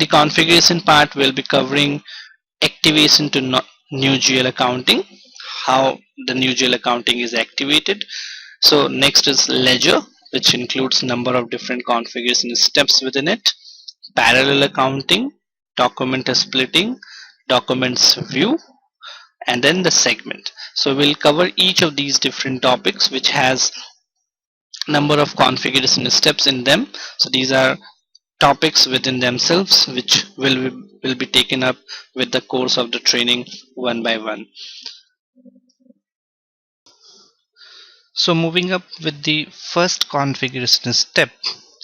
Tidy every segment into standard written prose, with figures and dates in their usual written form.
configuration part, we'll be covering activation to new GL accounting, how the new GL accounting is activated. So next is ledger, which includes number of different configuration steps within it, parallel accounting, document splitting, documents view, and then the segment. So we'll cover each of these different topics which has number of configuration steps in them. So these are topics within themselves which will be taken up with the course of the training one by one. So moving up with the first configuration step,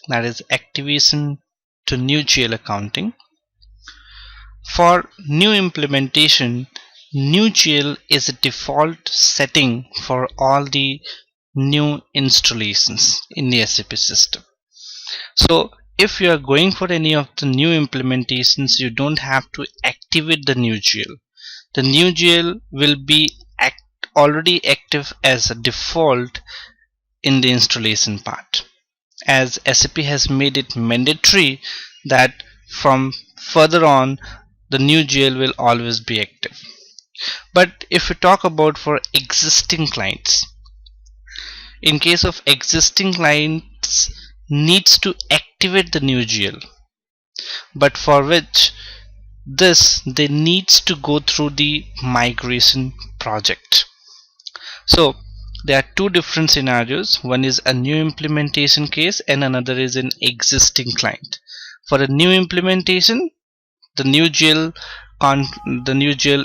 that is activation to new GL accounting. For new implementation, new GL is a default setting for all the new installations in the SAP system. So if you are going for any of the new implementations, you don't have to activate the new GL. The new GL will be already active as a default in the installation part, as SAP has made it mandatory that from further on the new GL will always be active. But if we talk about for existing clients, in case of existing clients needs to activate the new GL, but for which this they needs to go through the migration project. So there are two different scenarios. One is a new implementation case and another is an existing client. For a new implementation, the new GL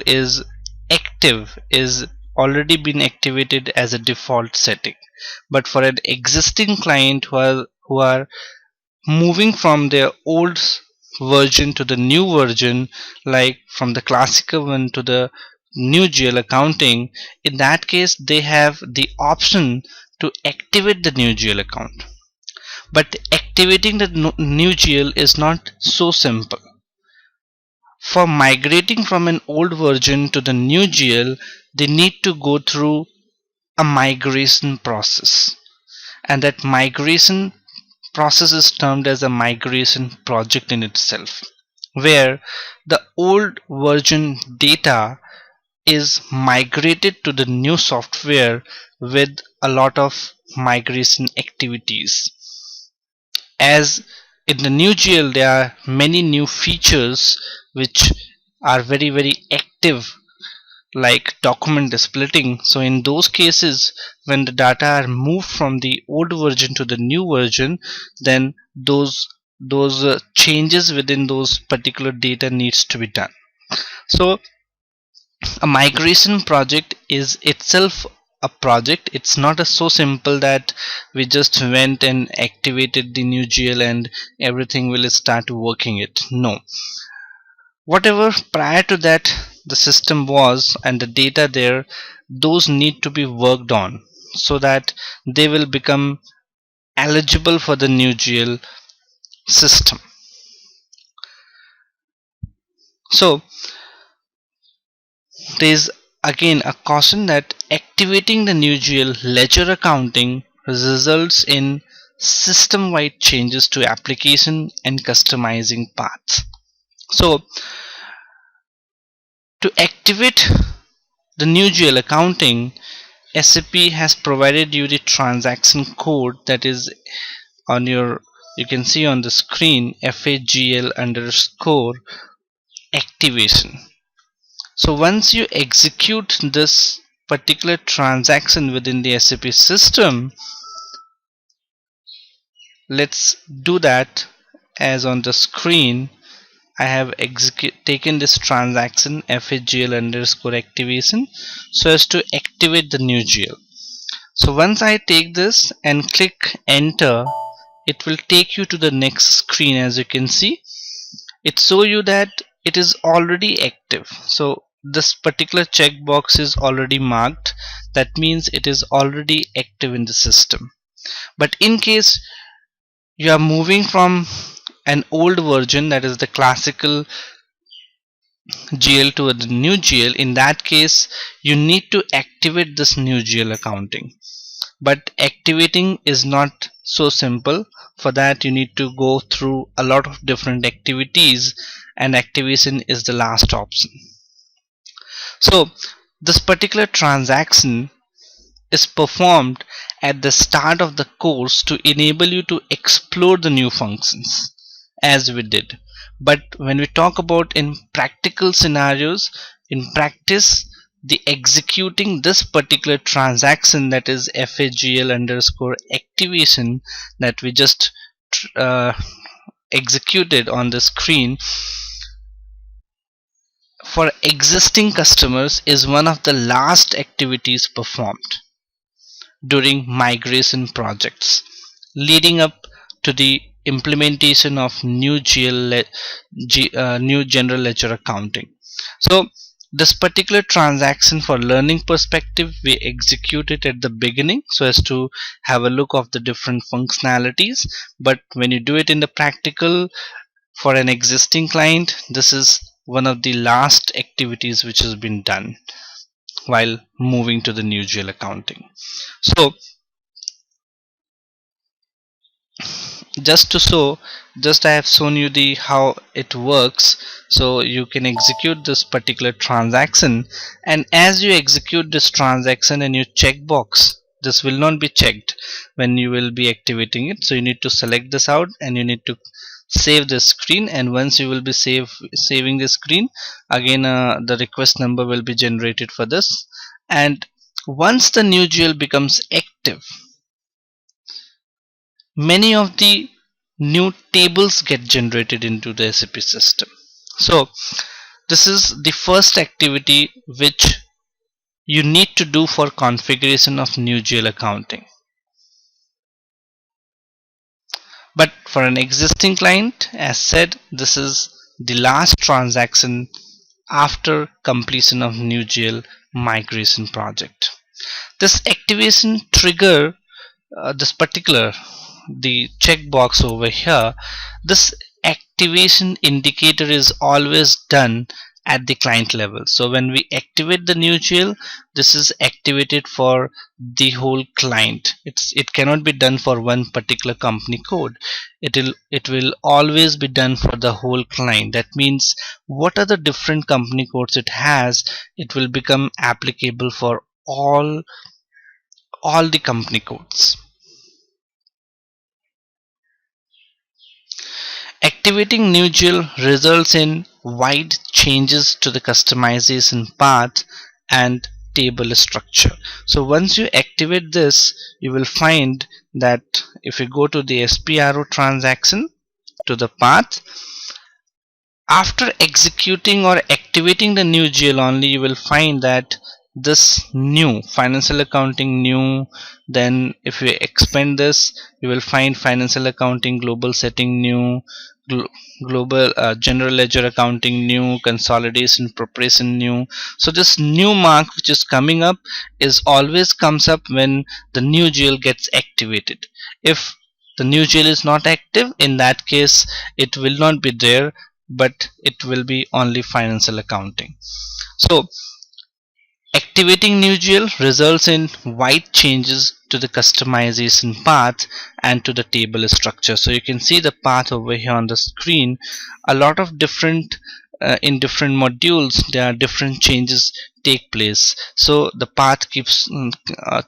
is active, is already been activated as a default setting. But for an existing client who are moving from their old version to the new version, like from the classical one to the new GL accounting, in that case they have the option to activate the new GL account. But activating the new GL is not so simple. For migrating from an old version to the new GL, they need to go through a migration process, and that migration process is termed as a migration project in itself, where the old version data is migrated to the new software with a lot of migration activities. As in the new GL there are many new features which are very active, like document splitting. So in those cases, when the data are moved from the old version to the new version, then those changes within those particular data needs to be done. So a migration project is itself a project. It's not so simple that we just went and activated the new GL and everything will start working it. No, whatever prior to that the system was and the data there, those need to be worked on so that they will become eligible for the new GL system. So there is again a caution that activating the new GL ledger accounting results in system-wide changes to application and customizing paths. So to activate the new GL accounting, SAP has provided you the transaction code that is on your, you can see on the screen, FAGL_ activation. So once you execute this particular transaction within the SAP system, let's do that. As on the screen I have taken this transaction FAGL_ activation so as to activate the new GL. So once I take this and click enter, it will take you to the next screen. As you can see, it shows you that it is already active. So this particular checkbox is already marked. That means it is already active in the system. But in case you are moving from an old version, that is the classical GL to the new GL, in that case you need to activate this new GL accounting. But activating is not so simple. For that you need to go through a lot of different activities, and activation is the last option. So this particular transaction is performed at the start of the course to enable you to explore the new functions, as we did. But when we talk about in practical scenarios, in practice, the executing this particular transaction, that is FAGL underscore activation, that we just uh, executed on the screen for existing customers, is one of the last activities performed during migration projects leading up to the implementation of new general ledger accounting. So this particular transaction, for learning perspective, we execute it at the beginning so as to have a look of the different functionalities. But when you do it in the practical for an existing client, this is one of the last activities which has been done while moving to the new GL accounting. So just to show, just I have shown you the how it works. So you can execute this particular transaction, and as you execute this transaction and you check box, this will not be checked when you will be activating it. So you need to select this out and you need to save the screen, and once you will be saving the screen again, the request number will be generated for this. And once the new GL becomes active, many of the new tables get generated into the SAP system. So this is the first activity which you need to do for configuration of new GL accounting. But for an existing client, as said, this is the last transaction after completion of new GL migration project. This activation trigger, this particular the checkbox over here, this activation indicator is always done at the client level. So when we activate the new GL, this is activated for the whole client. It cannot be done for one particular company code. It will always be done for the whole client. That means what are the different company codes it has, it will become applicable for all the company codes. Activating new GL results in wide changes to the customization path and table structure. So once you activate this, you will find that if you go to the SPRO transaction to the path, after executing or activating the new GL only, you will find that this new financial accounting new, then if you expand this, you will find financial accounting global setting new, global general ledger accounting new, consolidation preparation new. So this new mark which is coming up is always comes up when the new GL gets activated. If the new GL is not active, in that case it will not be there, but it will be only financial accounting. So activating new GL results in wide changes to the customization path and to the table structure. So you can see the path over here on the screen. A lot of different in different modules there are different changes take place. So the path keeps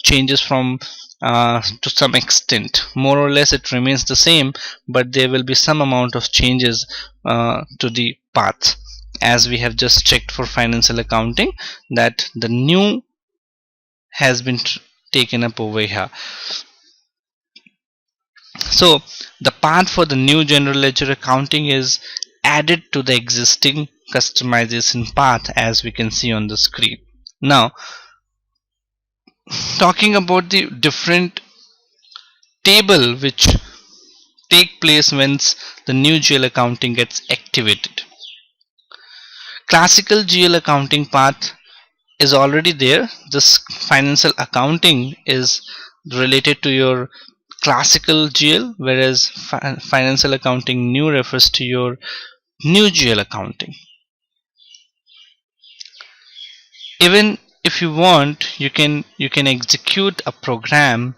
changes from to some extent. More or less it remains the same, but there will be some amount of changes to the path, as we have just checked for financial accounting that the new has been taken up over here. So the path for the new general ledger accounting is added to the existing customization path, as we can see on the screen. Now talking about the different table which take place once the new GL accounting gets activated. Classical GL accounting path is already there. This financial accounting is related to your classical GL, whereas financial accounting new refers to your new GL accounting. Even if you want, you can execute a program,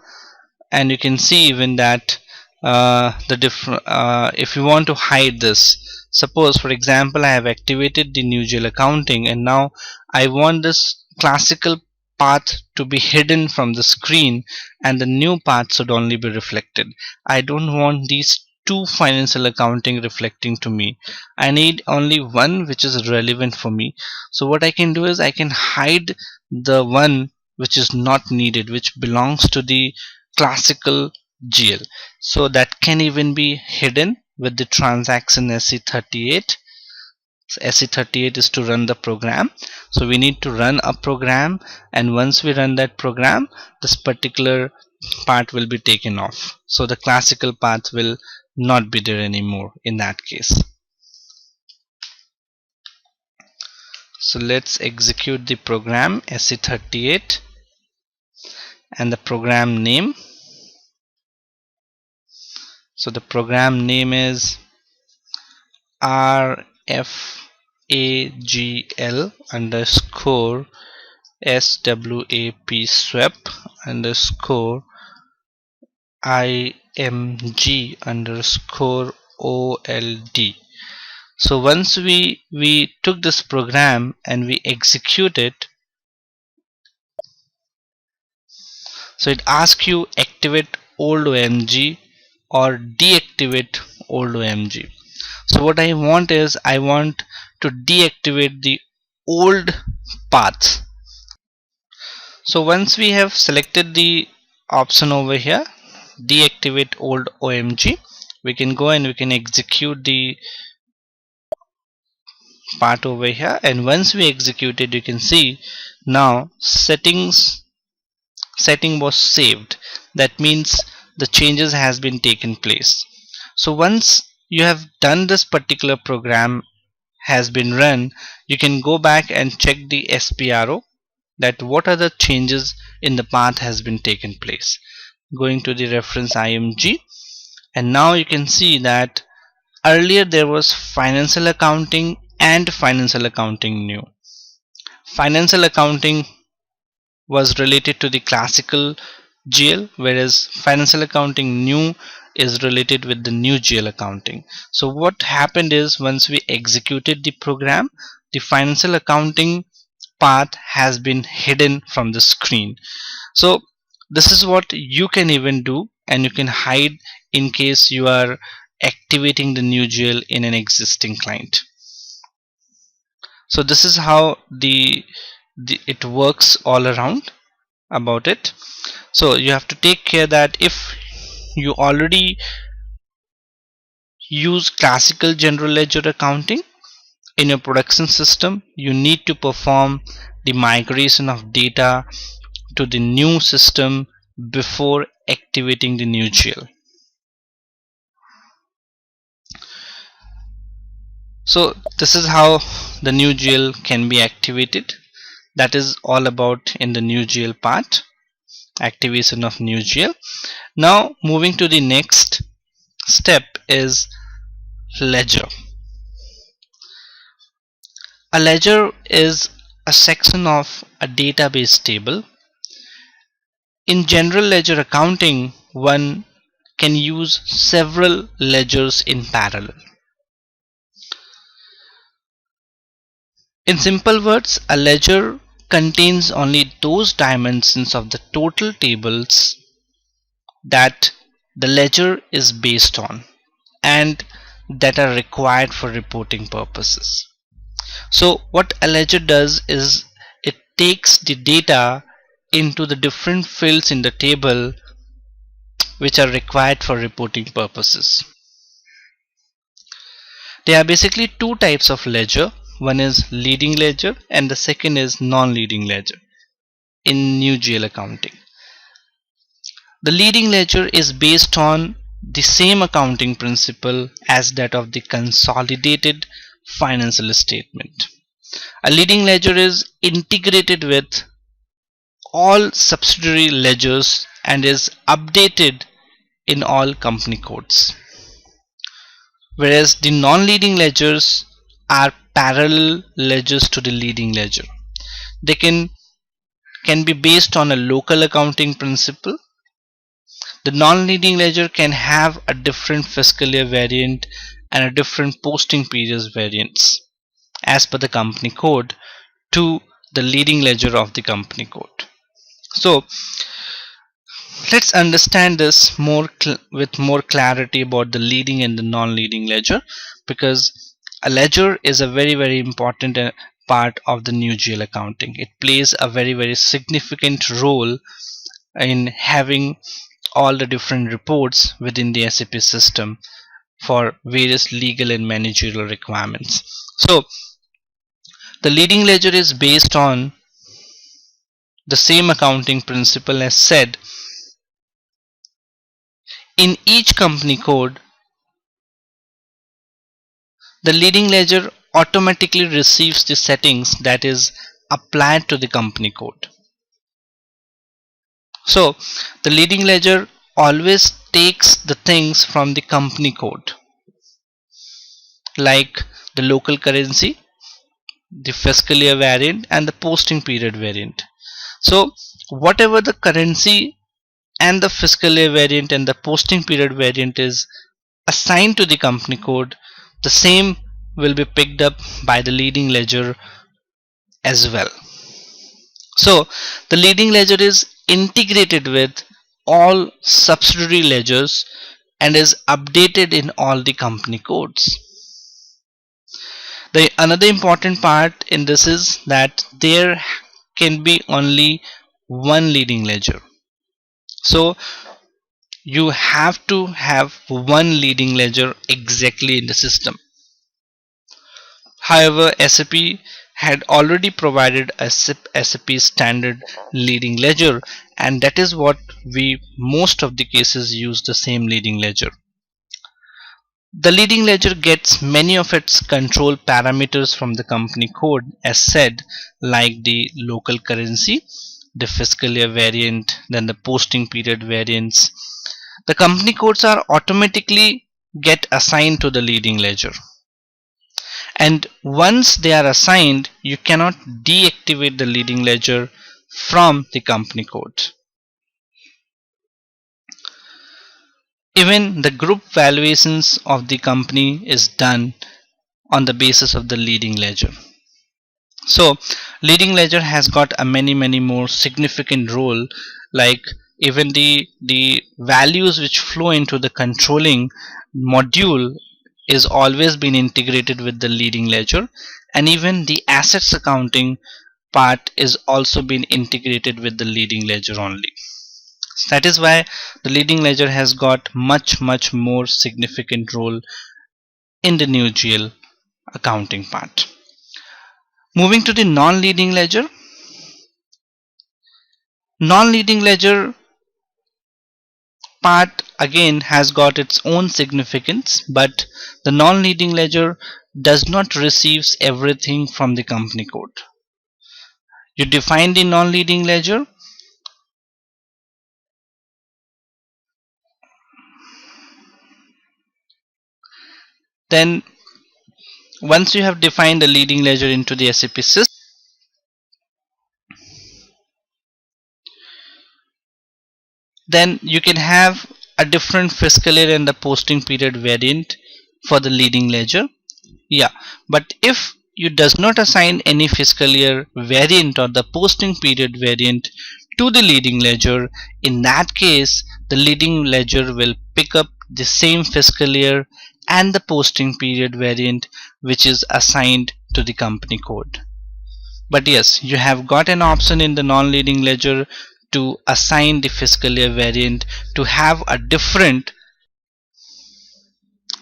and you can see even that the different if you want to hide this. Suppose for example I have activated the new GL accounting, and now I want this classical path to be hidden from the screen, and the new path should only be reflected. I don't want these two financial accounting reflecting to me. I need only one which is relevant for me. So what I can do is I can hide the one which is not needed, which belongs to the classical GL. So that can even be hidden with the transaction SE38. SE38 is to run the program. So we need to run a program, and once we run that program, this particular part will be taken off. So the classical path will not be there anymore in that case. So let's execute the program SE38, and the program name. So the program name is RFAGL underscore SWAP swap underscore IMG underscore OLD. So once we took this program and we execute it, so it asks you activate old OMG or deactivate old OMG. So what I want is I want to deactivate the old path. So once we have selected the option over here, deactivate old OMG, we can go and we can execute the part over here, and once we execute it, you can see now setting was saved. That means the changes has been taken place. So once you have done this particular program has been run, you can go back and check the SPRO, that what are the changes in the path has been taken place. Going to the reference IMG, and now you can see that earlier there was financial accounting and financial accounting new. Financial accounting was related to the classical GL, whereas financial accounting new is related with the new GL accounting. So what happened is once we executed the program, the financial accounting path has been hidden from the screen. So this is what you can even do, and you can hide in case you are activating the new GL in an existing client. So this is how it works all around about it. So you have to take care that if you already use classical general ledger accounting in your production system, you need to perform the migration of data to the new system before activating the new GL. So this is how the new GL can be activated. That is all about in the new GL part, activation of new GL. Now moving to the next step is ledger. A ledger is a section of a database table. In general ledger accounting, one can use several ledgers in parallel. In simple words, a ledger contains only those dimensions of the total tables that the ledger is based on and that are required for reporting purposes. So what a ledger does is it takes the data into the different fields in the table which are required for reporting purposes. There are basically two types of ledger. One is leading ledger and the second is non-leading ledger in new GL accounting. The leading ledger is based on the same accounting principle as that of the consolidated financial statement. A leading ledger is integrated with all subsidiary ledgers and is updated in all company codes. Whereas the non-leading ledgers are parallel ledgers to the leading ledger. They can can be based on a local accounting principle. The non-leading ledger can have a different fiscal year variant and a different posting periods variants as per the company code to the leading ledger of the company code. So let's understand this with more clarity about the leading and the non-leading ledger, because a ledger is a very important part of the new GL accounting. It plays a very significant role in having all the different reports within the SAP system for various legal and managerial requirements. So the leading ledger is based on the same accounting principle as said. In each company code, the leading ledger automatically receives the settings that is applied to the company code. So the leading ledger always takes the things from the company code, like the local currency, the fiscal year variant, and the posting period variant. So whatever the currency and the fiscal year variant and the posting period variant is assigned to the company code, the same will be picked up by the leading ledger as well. So the leading ledger is integrated with all subsidiary ledgers and is updated in all the company codes. The another important part in this is that there can be only one leading ledger. So you have to have one leading ledger exactly in the system. However, SAP had already provided a SAP standard leading ledger, and that is what we most of the cases use the same leading ledger. The leading ledger gets many of its control parameters from the company code as said, like the local currency, the fiscal year variant, then the posting period variants. The company codes are automatically get assigned to the leading ledger. And once they are assigned, you cannot deactivate the leading ledger from the company code. Even the group valuations of the company is done on the basis of the leading ledger. So leading ledger has got a many more significant role, like even the values which flow into the controlling module is always been integrated with the leading ledger, and even the assets accounting part is also been integrated with the leading ledger only. That is why the leading ledger has got much more significant role in the new GL accounting part. Moving to the non-leading ledger. Non-leading ledger part again has got its own significance, but the non-leading ledger does not receive everything from the company code. You define the non-leading ledger, then once you have defined the leading ledger into the SAP system, then you can have a different fiscal year and the posting period variant for the leading ledger. Yeah, but if you does not assign any fiscal year variant or the posting period variant to the leading ledger, in that case the leading ledger will pick up the same fiscal year and the posting period variant which is assigned to the company code. But yes, you have got an option in the non-leading ledger to assign the fiscal year variant to have a different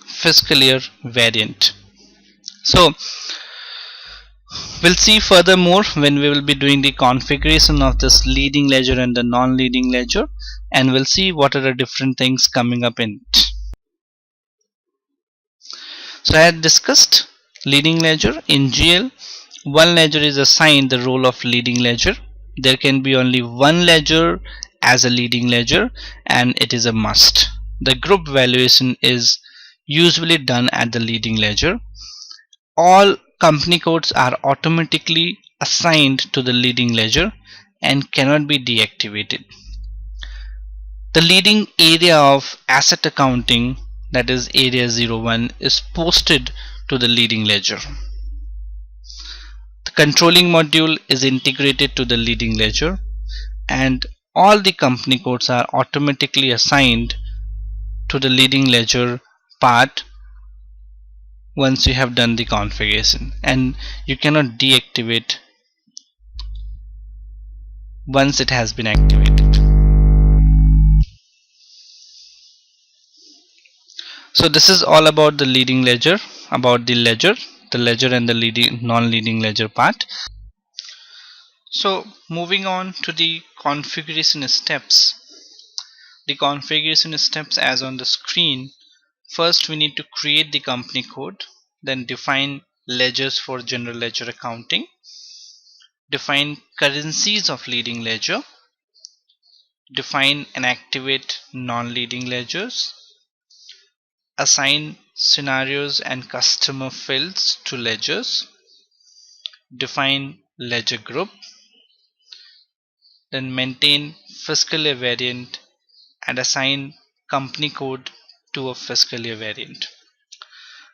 fiscal year variant. So we'll see furthermore when we will be doing the configuration of this leading ledger and the non-leading ledger, and we'll see what are the different things coming up in it. So I had discussed leading ledger. In GL, one ledger is assigned the role of leading ledger. There can be only one ledger as a leading ledger, and it is a must. The group valuation is usually done at the leading ledger. All company codes are automatically assigned to the leading ledger, and cannot be deactivated. The leading area of asset accounting, that is area 01, is posted to the leading ledger. The controlling module is integrated to the leading ledger, and all the company codes are automatically assigned to the leading ledger part once you have done the configuration, and you cannot deactivate once it has been activated. So this is all about the leading ledger, about the ledger and the leading non-leading ledger part. So moving on to the configuration steps. The configuration steps as on the screen. First we need to create the company code, then define ledgers for general ledger accounting, define currencies of leading ledger, define and activate non-leading ledgers, assign scenarios and customer fields to ledgers, define ledger group, then maintain fiscal year variant and assign company code to a fiscal year variant.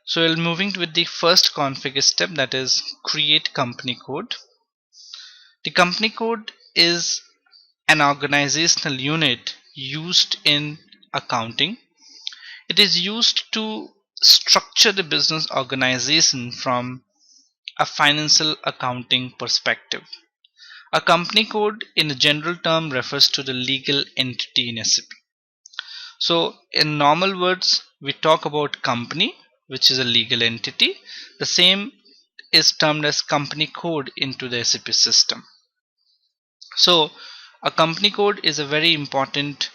So we'll moving with the first config step, that is create company code. The company code is an organizational unit used in accounting. It is used to structure the business organization from a financial accounting perspective. A company code in a general term refers to the legal entity in SAP. So in normal words, we talk about company, which is a legal entity. The same is termed as company code into the SAP system. So a company code is a very important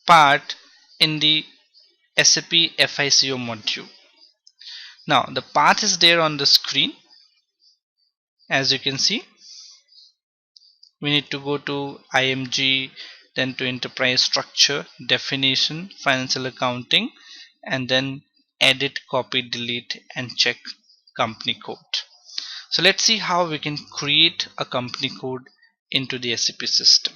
part in the SAP FICO module. Now the path is there on the screen. As you can see, we need to go to IMG, then to enterprise structure, definition, financial accounting, and then edit, copy, delete, and check company code. So let's see how we can create a company code into the SAP system.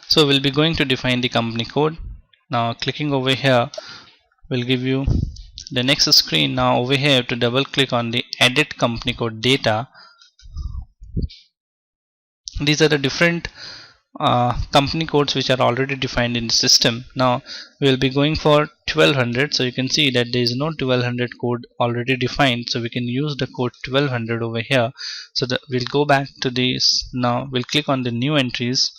So we'll be going to define the company code. Now clicking over here will give you the next screen. Now over here, to double click on the edit company code data. These are the different company codes which are already defined in the system. Now we will be going for 1200. So you can see that there is no 1200 code already defined, so we can use the code 1200 over here. So we'll go back to this. Now we'll click on the new entries.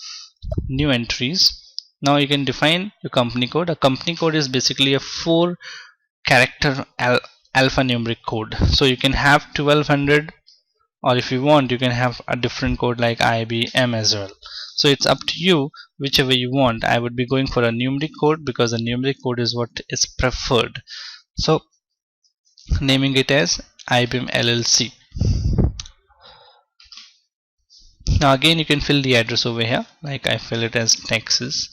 Now you can define your company code. A company code is basically a 4-character alphanumeric code. So you can have 1200, or if you want you can have a different code like IBM as well. So it's up to you, whichever you want. I would be going for a numeric code because a numeric code is what is preferred. So naming it as IBM LLC. Now again you can fill the address over here, like I fill it as Texas.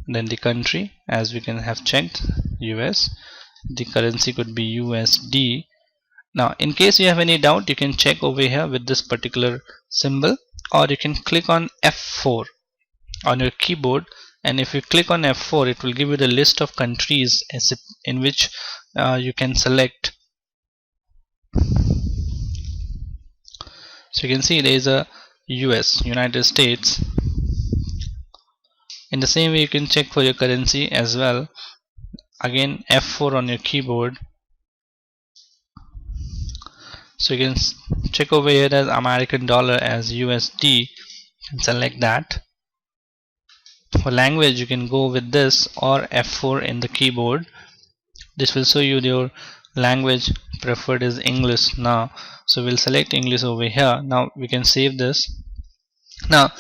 Then the country, as we can have checked, US. The currency could be USD. Now in case you have any doubt, you can check over here with this particular symbol, or you can click on F4 on your keyboard, and if you click on F4 it will give you the list of countries in which you can select. So you can see there is a US, United States. In the same way you can check for your currency as well. Again F4 on your keyboard. So you can check over here as American dollar as USD and select that. For language you can go with this or F4 in the keyboard. This will show you your language preferred is English now. So we'll select English over here. Now we can save this. Now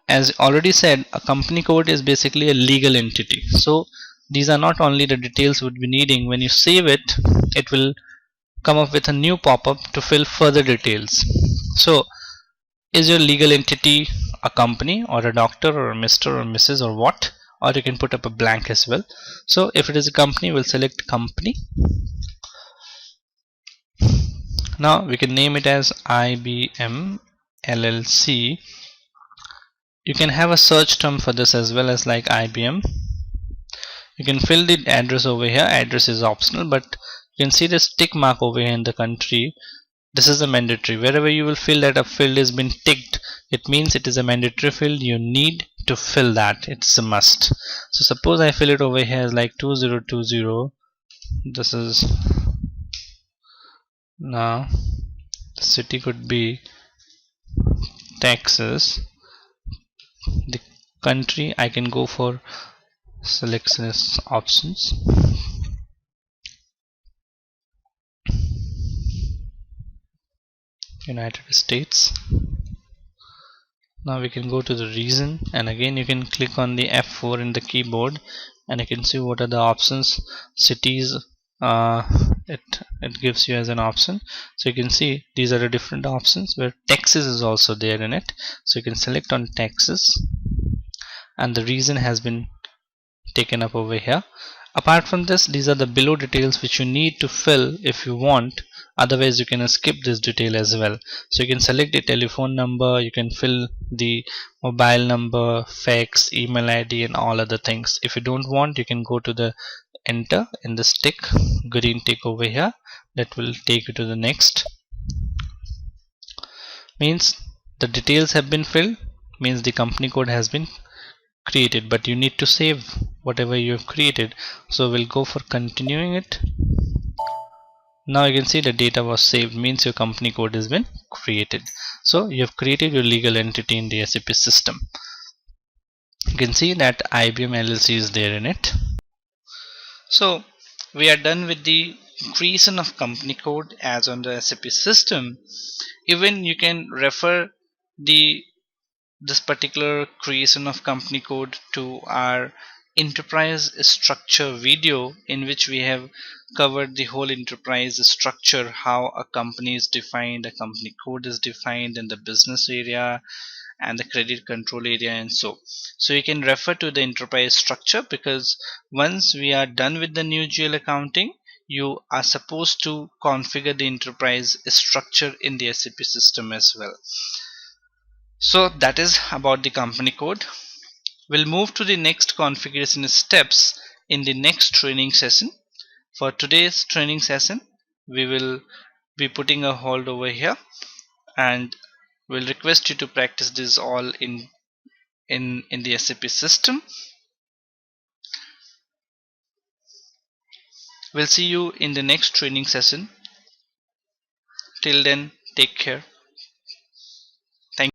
as already said, a company code is basically a legal entity. So these are not only the details would be needing. When you save it, it will come up with a new pop-up to fill further details. So is your legal entity a company or a doctor or a Mr. or Mrs. or what? Or you can put up a blank as well. So if it is a company, we'll select company. Now we can name it as IBM LLC. You can have a search term for this as well as like IBM. You can fill the address over here. Address is optional, but you can see this tick mark over here in the country. This is a mandatory. Wherever you will feel that a field has been ticked, it means it is a mandatory field. You need to fill that. It's a must. So suppose I fill it over here as like 2020. This is now the city could be Texas. The country I can go for selection options. United States. Now we can go to the region, and again you can click on the F4 in the keyboard, and you can see what are the options. Cities, uh, it gives you as an option. So you can see these are the different options where Texas is also there in it. So you can select on Texas, and the region has been taken up over here. Apart from this, these are the below details which you need to fill if you want. Otherwise you can skip this detail as well. So you can select the telephone number, you can fill the mobile number, fax, email ID, and all other things. If you don't want, you can go to the enter in this tick, green tick over here. That will take you to the next. Means the details have been filled, means the company code has been created, but you need to save whatever you have created. So we'll go for continuing it. Now you can see the data was saved, means your company code has been created. So you have created your legal entity in the SAP system. You can see that IBM LLC is there in it. So we are done with the creation of company code as on the SAP system. Even you can refer the this particular creation of company code to our enterprise structure video, in which we have covered the whole enterprise structure, how a company is defined, a company code is defined in the business area and the credit control area, and so you can refer to the enterprise structure, because once we are done with the new GL accounting, you are supposed to configure the enterprise structure in the SAP system as well. So that is about the company code. We'll move to the next configuration steps in the next training session. For today's training session, we will be putting a hold over here, and we'll request you to practice this all in the SAP system. We'll see you in the next training session. Till then, take care.